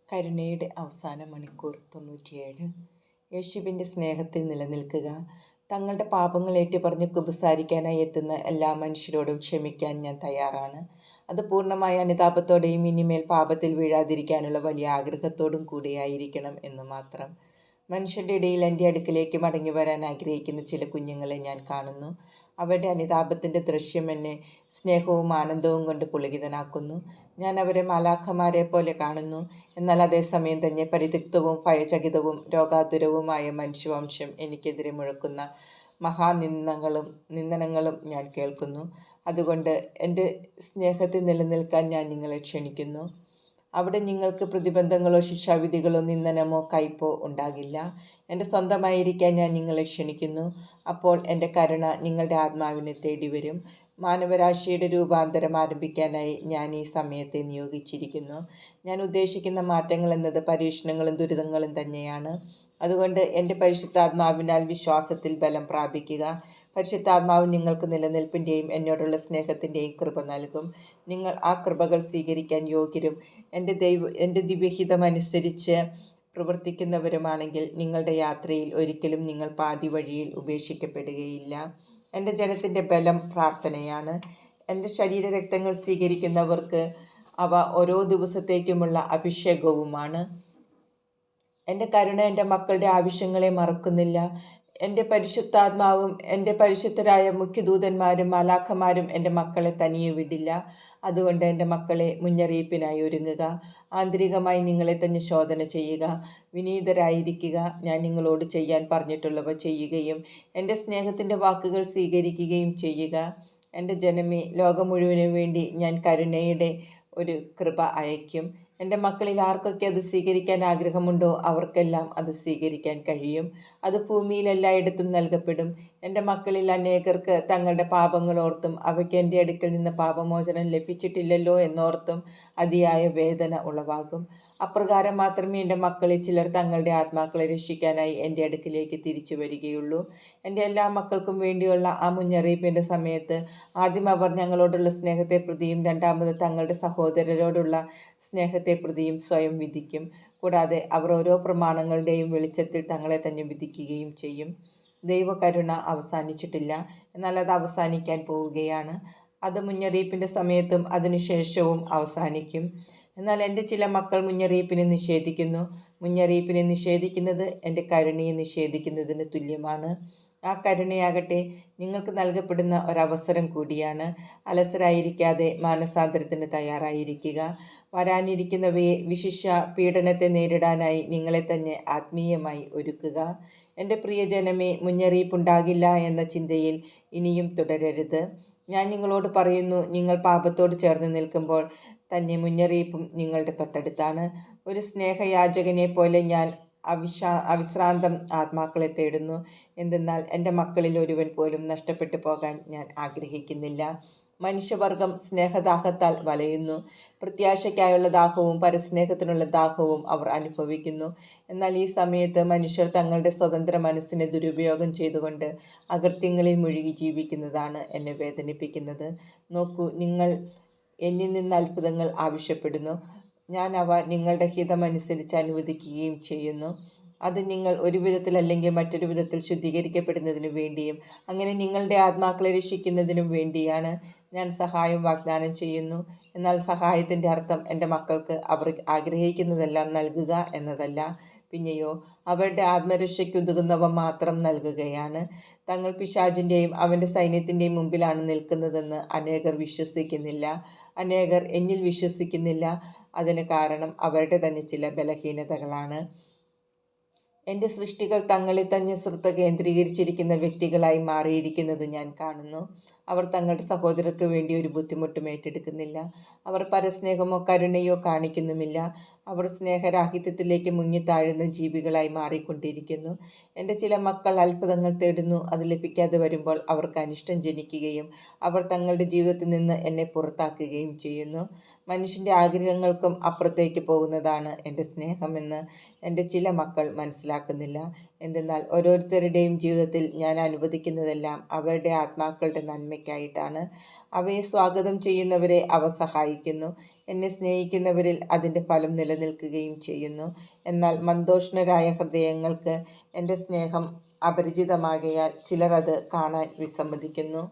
കരുണയുടെ അവസാന മണിക്കൂർ 97. യേശുവിൻ്റെ സ്നേഹത്തിൽ നിലനിൽക്കുക. തങ്ങളുടെ പാപങ്ങൾ ഏറ്റുപറഞ്ഞ് കുമ്പസാരിക്കാനായി എത്തുന്ന എല്ലാ മനുഷ്യരോടും ക്ഷമിക്കാൻ ഞാൻ തയ്യാറാണ്. അത് പൂർണ്ണമായ അനുതാപത്തോടെയും ഇനിമേൽ പാപത്തിൽ വീഴാതിരിക്കാനുള്ള വലിയ ആഗ്രഹത്തോടും കൂടിയായിരിക്കണം എന്ന് മാത്രം. മനുഷ്യരുടെ ഇടയിൽ എൻ്റെ അടുക്കിലേക്ക് മടങ്ങി വരാൻ ആഗ്രഹിക്കുന്ന ചില കുഞ്ഞുങ്ങളെ ഞാൻ കാണുന്നു. അവരുടെ അനുതാപത്തിൻ്റെ ദൃശ്യം എന്നെ സ്നേഹവും ആനന്ദവും കൊണ്ട് പുളകിതനാക്കുന്നു. ഞാൻ അവരെ മാലാഖമാരെ പോലെ കാണുന്നു. എന്നാൽ അതേസമയം തന്നെ പരിത്യക്തവും ഭയചകിതവും രോഗാതുരവുമായ മനുഷ്യവംശം എനിക്കെതിരെ മുഴക്കുന്ന നിന്ദനങ്ങളും ഞാൻ കേൾക്കുന്നു. അതുകൊണ്ട് എൻ്റെ സ്നേഹത്തിൽ നിലനിൽക്കാൻ ഞാൻ നിങ്ങളെ ക്ഷണിക്കുന്നു. അവിടെ നിങ്ങൾക്ക് പ്രതിബന്ധങ്ങളോ ശിക്ഷാവിധികളോ നിന്ദനമോ കയ്പോ ഉണ്ടാകില്ല. എൻ്റെ സ്വന്തമായിരിക്കാൻ ഞാൻ നിങ്ങളെ ക്ഷണിക്കുന്നു. അപ്പോൾ എൻ്റെ കരുണ നിങ്ങളുടെ ആത്മാവിനെ തേടി വരും. മാനവരാശിയുടെ രൂപാന്തരം ആരംഭിക്കാനായി ഞാൻ ഈ സമയത്തെ നിയോഗിച്ചിരിക്കുന്നു. ഞാൻ ഉദ്ദേശിക്കുന്ന മാറ്റങ്ങൾ എന്നത് പരീക്ഷണങ്ങളും ദുരിതങ്ങളും തന്നെയാണ്. അതുകൊണ്ട് എൻ്റെ പരിശുദ്ധാത്മാവിനാൽ വിശ്വാസത്തിൽ ബലം പ്രാപിക്കുക. പരിശുദ്ധാത്മാവ് നിങ്ങൾക്ക് നിലനിൽപ്പിൻ്റെയും എന്നോടുള്ള സ്നേഹത്തിൻ്റെയും കൃപ നൽകും. നിങ്ങൾ ആ കൃപകൾ സ്വീകരിക്കാൻ യോഗ്യരും എൻ്റെ ദിവ്യഹിതമനുസരിച്ച് പ്രവർത്തിക്കുന്നവരുമാണെങ്കിൽ നിങ്ങളുടെ യാത്രയിൽ ഒരിക്കലും നിങ്ങൾ പാതി വഴിയിൽ ഉപേക്ഷിക്കപ്പെടുകയില്ല. എൻ്റെ ജനത്തിൻ്റെ ബലം പ്രാർത്ഥനയാണ്. എൻ്റെ ശരീരരക്തങ്ങൾ സ്വീകരിക്കുന്നവർക്ക് അവ ഓരോ ദിവസത്തേക്കുമുള്ള അഭിഷേകവുമാണ്. എൻ്റെ കരുണ എൻ്റെ മക്കളുടെ ആവശ്യങ്ങളെ മറക്കുന്നില്ല. എൻ്റെ പരിശുദ്ധാത്മാവും എൻ്റെ പരിശുദ്ധരായ മുഖ്യദൂതന്മാരും മാലാഖമാരും എൻ്റെ മക്കളെ തനിയെ വിടില്ല. അതുകൊണ്ട് എൻ്റെ മക്കളെ, മുന്നറിയിപ്പിനായി ഒരുങ്ങുക. ആന്തരികമായി നിങ്ങളെ തന്നെ ശോധന ചെയ്യുക. വിനീതരായിരിക്കുക. ഞാൻ നിങ്ങളോട് ചെയ്യാൻ പറഞ്ഞിട്ടുള്ളവ ചെയ്യുകയും എൻ്റെ സ്നേഹത്തിൻ്റെ വാക്കുകൾ സ്വീകരിക്കുകയും ചെയ്യുക. എൻ്റെ ജനമേ, ലോകം മുഴുവനും വേണ്ടി ഞാൻ കരുണയുടെ ഒരു കൃപ അയക്കും. എൻ്റെ മക്കളിൽ ആർക്കൊക്കെ അത് സ്വീകരിക്കാൻ ആഗ്രഹമുണ്ടോ അവർക്കെല്ലാം അത് സ്വീകരിക്കാൻ കഴിയും. അത് ഭൂമിയിൽ എല്ലായിടത്തും നൽകപ്പെടും. എൻ്റെ മക്കളിൽ അനേകർക്ക് തങ്ങളുടെ പാപങ്ങളോർത്തും അവയ്ക്ക് എൻ്റെ അടുക്കൽ നിന്ന് പാപമോചനം ലഭിച്ചിട്ടില്ലല്ലോ എന്നോർത്തും അതിയായ വേദന ഉളവാകും. അപ്രകാരം മാത്രമേ എൻ്റെ മക്കളിൽ ചിലർ തങ്ങളുടെ ആത്മാക്കളെ രക്ഷിക്കാനായി എൻ്റെ അടുക്കിലേക്ക് തിരിച്ചു വരികയുള്ളൂ. എൻ്റെ എല്ലാ മക്കൾക്കും വേണ്ടിയുള്ള ആ മുന്നറിയിപ്പിൻ്റെ സമയത്ത് ആദ്യം അവർ ഞങ്ങളോടുള്ള സ്നേഹത്തെ പ്രതിയും രണ്ടാമത് തങ്ങളുടെ സഹോദരരോടുള്ള സ്നേഹത്തെ പ്രതിയും സ്വയം വിധിക്കും. കൂടാതെ അവർ ഓരോ പ്രമാണങ്ങളുടെയും വെളിച്ചത്തിൽ തങ്ങളെ തന്നെ വിധിക്കുകയും ചെയ്യും. ദൈവകരുണ അവസാനിച്ചിട്ടില്ല, എന്നാൽ അത് അവസാനിക്കാൻ പോവുകയാണ്. അത് മുന്നറിയിപ്പിൻ്റെ സമയത്തും അതിനുശേഷവും അവസാനിക്കും. എന്നാൽ എൻ്റെ ചില മക്കൾ മുന്നറിയിപ്പിനെ നിഷേധിക്കുന്നു. മുന്നറിയിപ്പിനെ നിഷേധിക്കുന്നത് എൻ്റെ കരുണയെ നിഷേധിക്കുന്നതിന് തുല്യമാണ്. ആ കരുണയാകട്ടെ നിങ്ങൾക്ക് നൽകപ്പെടുന്ന ഒരവസരം കൂടിയാണ്. അലസരായിരിക്കാതെ മാനസാന്തരത്തിന് തയ്യാറായിരിക്കുക. വരാനിരിക്കുന്നവയെ, വിശിഷ്യ പീഡനത്തെ നേരിടാനായി നിങ്ങളെ തന്നെ ആത്മീയമായി ഒരുക്കുക. എൻ്റെ പ്രിയജനമേ, മുന്നറിയിപ്പുണ്ടാകില്ല എന്ന ചിന്തയിൽ ഇനിയും തുടരരുത്. ഞാൻ നിങ്ങളോട് പറയുന്നു, നിങ്ങൾ പാപത്തോട് ചേർന്ന് നിൽക്കുമ്പോൾ തന്നെ മുന്നറിയിപ്പും നിങ്ങളുടെ തൊട്ടടുത്താണ്. ഒരു സ്നേഹയാചകനെ പോലെ ഞാൻ അവിശ്രാന്തം ആത്മാക്കളെ തേടുന്നു. എന്തെന്നാൽ എൻ്റെ മക്കളിൽ ഒരുവൻ പോലും നഷ്ടപ്പെട്ടു പോകാൻ ഞാൻ ആഗ്രഹിക്കുന്നില്ല. മനുഷ്യവർഗം സ്നേഹദാഹത്താൽ വലയുന്നു. പ്രത്യാശയ്ക്കായുള്ള ദാഹവും പരസ്നേഹത്തിനുള്ള ദാഹവും അവർ അനുഭവിക്കുന്നു. എന്നാൽ ഈ സമയത്ത് മനുഷ്യർ തങ്ങളുടെ സ്വതന്ത്ര മനസ്സിനെ ദുരുപയോഗം ചെയ്തുകൊണ്ട് അകൃത്യങ്ങളിൽ മുഴുകി ജീവിക്കുന്നതാണ് എന്നെ വേദനിപ്പിക്കുന്നത്. നോക്കൂ, നിങ്ങൾ എന്നിൽ നിന്ന് അത്ഭുതങ്ങൾ ആവശ്യപ്പെടുന്നു. ഞാൻ അവ നിങ്ങളുടെ ഹിതമനുസരിച്ച് അനുവദിക്കുകയും ചെയ്യുന്നു. അത് നിങ്ങൾ ഒരു വിധത്തിൽ അല്ലെങ്കിൽ മറ്റൊരു വിധത്തിൽ ശുദ്ധീകരിക്കപ്പെടുന്നതിനു വേണ്ടിയും അങ്ങനെ നിങ്ങളുടെ ആത്മാക്കളെ രക്ഷിക്കുന്നതിനും വേണ്ടിയാണ്. ഞാൻ സഹായം വാഗ്ദാനം ചെയ്യുന്നു. എന്നാൽ സഹായത്തിൻ്റെ അർത്ഥം എൻ്റെ മക്കൾക്ക് അവർ ആഗ്രഹിക്കുന്നതെല്ലാം നൽകുക എന്നതല്ല. പിന്നെയോ അവരുടെ ആത്മരക്ഷയ്ക്കുതകുന്നവ മാത്രം നൽകുകയാണ്. തങ്ങൾ പിശാചിൻ്റെയും അവൻ്റെ സൈന്യത്തിൻ്റെയും മുമ്പിലാണ് നിൽക്കുന്നതെന്ന് അനേകർ വിശ്വസിക്കുന്നില്ല. അനേകർ എന്നിൽ വിശ്വസിക്കുന്നില്ല. അതിന് കാരണം അവരുടെ തന്നെ ചില ബലഹീനതകളാണ്. എൻ്റെ സൃഷ്ടികൾ തങ്ങളിൽ തന്നെ ശ്രദ്ധ കേന്ദ്രീകരിച്ചിരിക്കുന്ന വ്യക്തികളായി മാറിയിരിക്കുന്നത് ഞാൻ കാണുന്നു. അവർ തങ്ങളുടെ സഹോദരർക്ക് വേണ്ടി ഒരു ബുദ്ധിമുട്ടും ഏറ്റെടുക്കുന്നില്ല. അവർ പരസ്നേഹമോ കരുണയോ കാണിക്കുന്നുമില്ല. അവർ സ്നേഹരാഹിത്യത്തിലേക്ക് മുങ്ങിത്താഴുന്ന ജീവികളായി മാറിക്കൊണ്ടിരിക്കുന്നു. എൻ്റെ ചില മക്കൾ അത്ഭുതങ്ങൾ തേടുന്നു. അത് ലഭിക്കാതെ വരുമ്പോൾ അവർക്ക് അനിഷ്ടം ജനിക്കുകയും അവർ തങ്ങളുടെ ജീവിതത്തിൽ നിന്ന് എന്നെ പുറത്താക്കുകയും ചെയ്യുന്നു. മനുഷ്യൻ്റെ ആഗ്രഹങ്ങൾക്കും അപ്പുറത്തേക്ക് പോകുന്നതാണ് എൻ്റെ സ്നേഹമെന്ന് എൻ്റെ ചില മക്കൾ മനസ്സിലാക്കുന്നില്ല. എന്തെന്നാൽ ഓരോരുത്തരുടെയും ജീവിതത്തിൽ ഞാൻ അനുവദിക്കുന്നതെല്ലാം അവരുടെ ആത്മാക്കളുടെ നന്മയ്ക്കായിട്ടാണ്. അവയെ സ്വാഗതം ചെയ്യുന്നവരെ അവ സഹായിക്കുന്നു. എന്നെ സ്നേഹിക്കുന്നവരിൽ അതിൻ്റെ ഫലം നിലനിൽക്കുകയും ചെയ്യുന്നു. എന്നാൽ മന്ദോഷ്ണരായ ഹൃദയങ്ങൾക്ക് എൻ്റെ സ്നേഹം അപരിചിതമാകയാൽ ചിലർ അത് കാണാൻ വിസമ്മതിക്കുന്നു.